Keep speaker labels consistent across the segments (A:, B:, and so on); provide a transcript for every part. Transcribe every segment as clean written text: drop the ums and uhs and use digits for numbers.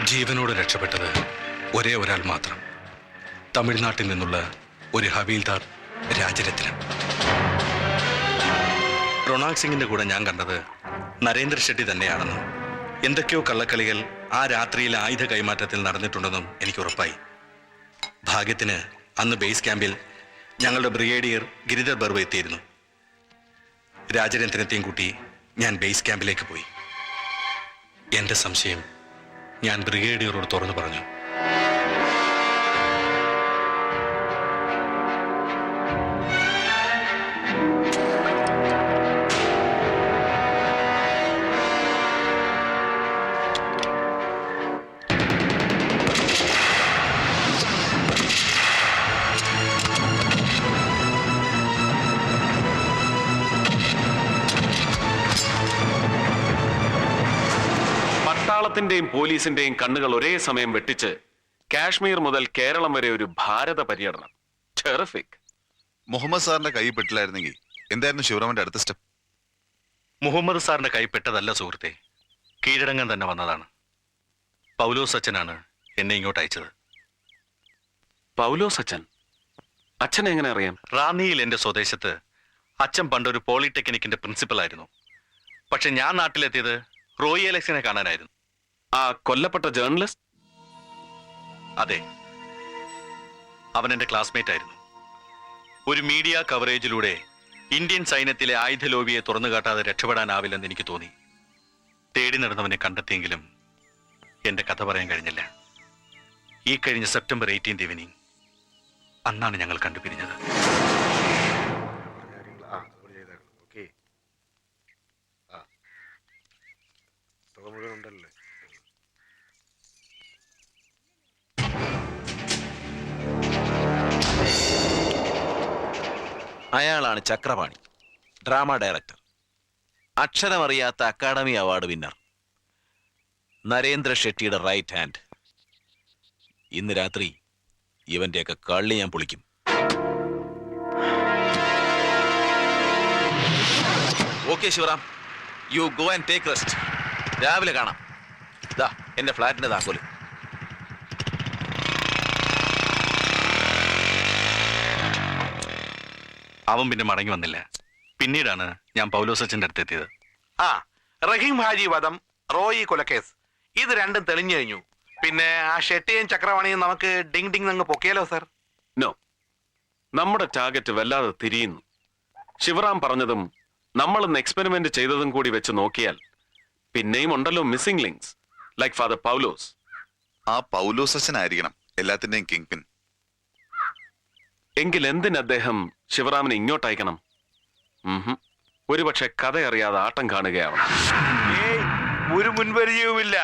A: ജീവനോട് രക്ഷപ്പെട്ടത് ഒരേ ഒരാൾ മാത്രം. തമിഴ്നാട്ടിൽ നിന്നുള്ള ഒരു ഹവീൽദാർ രാജരത്നം. റൊണാൾഡ് സിംഗിന്റെ കൂടെ ഞാൻ കണ്ടത് നരേന്ദ്ര ഷെട്ടി തന്നെയാണെന്നും എന്തൊക്കെയോ കള്ളക്കളികൾ ആ രാത്രിയിലെ ആയുധ കൈമാറ്റത്തിൽ നടന്നിട്ടുണ്ടെന്നും എനിക്ക് ഉറപ്പായി. ഭാഗ്യത്തിന് അന്ന് ബേസ് ക്യാമ്പിൽ ഞങ്ങളുടെ ബ്രിഗേഡിയർ ഗിരിധർ ബർവ എത്തിയിരുന്നു. രാജരത്നത്തെയും കൂട്ടി ഞാൻ ബേസ് ക്യാമ്പിലേക്ക് പോയി. എന്റെ സംശയം ഞാൻ ബ്രിഗേഡിയറോട് തുറന്നു പറഞ്ഞു.
B: പട്ടാളത്തിന്റെയും പോലീസിന്റെയും കണ്ണുകൾ ഒരേ സമയം വെട്ടിച്ച് കാശ്മീർ മുതൽ കേരളം വരെ ഒരു ഭാരത പര്യടനം. ടെറിഫിക്.
C: മുഹമ്മദ് സാറിന്റെ കൈ പെട്ടില്ലായിരുന്നെങ്കിൽ എന്തായിരുന്നു ശിവറാമന്റെ അടുത്ത സ്റ്റെപ്പ്?
A: മുഹമ്മദ് സാറിന്റെ കൈ പെട്ടതല്ല സുഹൃത്തെ, കീഴടങ്ങാൻ തന്നെ വന്നതാണ്. പൗലോസ് അച്ഛനാണ് എന്നെ ഇങ്ങോട്ട് അയച്ചത്.
B: പൗലോസ് അച്ഛൻ? അച്ഛൻ എങ്ങനെ അറിയാം?
A: റാന്നിയിൽ എന്റെ സ്വദേശത്ത് അച്ഛൻ പണ്ടൊരു പോളിടെക്നിക്കിന്റെ പ്രിൻസിപ്പൽ ആയിരുന്നു. പക്ഷെ ഞാൻ നാട്ടിലെത്തിയത് റോയി അലക്സിനെ കാണാനായിരുന്നു.
B: ആ കൊല്ലപ്പെട്ട ജേർണലിസ്റ്റ്?
A: അതെ, അവൻ എന്റെ ക്ലാസ്മേറ്റ് ആയിരുന്നു. ഒരു മീഡിയ കവറേജിലൂടെ ഇന്ത്യൻ സൈന്യത്തിലെ ആയുധ ലോബിയെ തുറന്നു കാട്ടാതെ രക്ഷപ്പെടാനാവില്ലെന്ന് എനിക്ക് തോന്നി. തേടി നടന്നവനെ കണ്ടെത്തിയെങ്കിലും എന്റെ കഥ പറയാൻ കഴിഞ്ഞില്ല. ഈ കഴിഞ്ഞ സെപ്റ്റംബർ 18 ഈവനിങ് അന്നാണ് ഞങ്ങൾ കണ്ടുപിരിഞ്ഞത്.
D: അയാളാണ് ചക്രപാണി, ഡ്രാമ ഡയറക്ടർ, അക്ഷരമറിയാത്ത അക്കാഡമി അവാർഡ് വിന്നർ, നരേന്ദ്ര ഷെട്ടിയുടെ റൈറ്റ് ഹാൻഡ്. ഇന്ന് രാത്രി ഇവന്റെയൊക്കെ കള്ളി ഞാൻ പൊളിക്കും. Okay Shivaram, you go and take rest. രാവിലെ കാണാം. ദാ എന്റെ ഫ്ലാറ്റിന്റെ താക്കോല്.
A: അവൻ പിന്നെ മടങ്ങി വന്നില്ല. പിന്നീടാണ് ഞാൻ പൗലോസ് അച്ഛൻ്റെ അടുത്ത് എത്തിയത്.
E: റഹീം ഹാജി വധം, റോയി കൊലക്കേസ്, ഇത് രണ്ടും തെളിഞ്ഞു കഴിഞ്ഞു. പിന്നെ ആ ഷെട്ടിയും ചക്രവാണിയും നമുക്ക് ഡിങ് ഡിങ് അങ്ങ് പൊക്കിയാലോ സർ?
B: നോ, നമ്മുടെ ടാർഗറ്റ് വല്ലാതെ തിരിയുന്നു. ശിവറാം പറഞ്ഞതും നമ്മളിന്ന് എക്സ്പെരിമെന്റ് ചെയ്തതും കൂടി വെച്ച് നോക്കിയാൽ പിന്നെയും ഉണ്ടല്ലോ മിസ്സിംഗ് ലിങ്ക്സ്, ലൈക്ക് ഫാദർ പൗലോസ്.
C: ആ പൗലോസ് അച്ഛനായിരിക്കണം എല്ലാത്തിന്റെയും കിങ് പിൻ.
B: എങ്കിൽ എന്തിന് അദ്ദേഹം ശിവറാമിനെ ഇങ്ങോട്ട് അയക്കണം? ഒരുപക്ഷെ കഥ അറിയാതെ ആട്ടം കാണുകയാവണം.
F: ഒരു മുൻപരിചയവുമില്ല.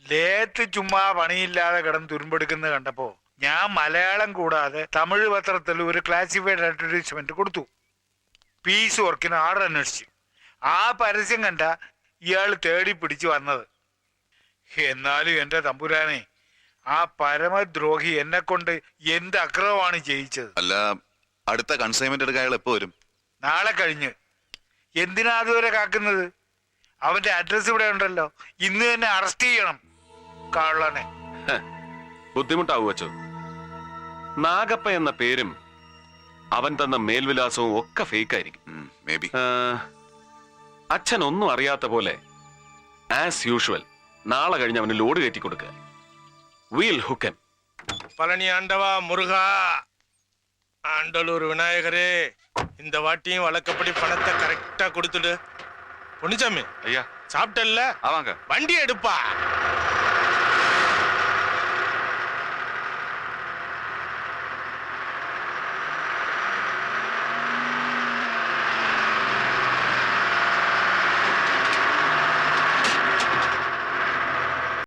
F: ലേത്ത് ചുമ്മാ പണിയില്ലാതെ കിടന്ന് തുരുമ്പെടുക്കുന്നത് കണ്ടപ്പോ ഞാൻ മലയാളം കൂടാതെ തമിഴ് പത്രത്തിൽ ഒരു ക്ലാസിഫൈഡ് അഡ്വർടൈസ്മെന്റ് കൊടുത്തു. പീസ് വർക്കിന് ആർഡർ അന്വേഷിച്ചു. ആ പരസ്യം കണ്ട ഇയാൾ തേടി പിടിച്ചു വന്നത്. എന്നാലും എന്റെ തമ്പുരാനെ, ആ പരമദ്രോഹി എന്നെ കൊണ്ട് എന്ത് അക്രമമാണ് ചെയ്യിച്ചത്.
C: അല്ല, അടുത്ത കൺസൈൻമെന്റ് എടുക്കാൻ അയാൾ എപ്പോ വരും?
F: നാളെ കഴിഞ്ഞ്. എന്തിനാ അതുവരെ കാക്കുന്നത്? അവന്റെ അഡ്രസ് ഇവിടെ ഉണ്ടല്ലോ, ഇന്ന് തന്നെ അറസ്റ്റ് ചെയ്യണം കള്ളനെ.
B: ബുദ്ധിമുട്ടാവു വച്ചു. നാഗപ്പ എന്ന പേരും അവൻ തന്ന മേൽവിലാസവും ഒക്കെ ഫേക്ക് ആയിരിക്കും. അച്ഛൻ ഒന്നും അറിയാത്ത പോലെ ആസ് യൂഷ്വൽ നാളെ കഴിഞ്ഞ് അവന് ലോഡ് കയറ്റി കൊടുക്കുക. വീൽ ഹുക്കൻ.
G: பழனி ஆண்டவா, முருகா, ஆண்டலூர் விநாயகரே, இந்த வாட்டியும் வழக்கப்படி பணத்தை கரெக்டா கொடுத்துடு. பொன்னிச்சாமி,
C: ஐயா
G: சாப்பிட்டல்ல?
C: ஆமாங்க.
G: வண்டி எடுப்பா.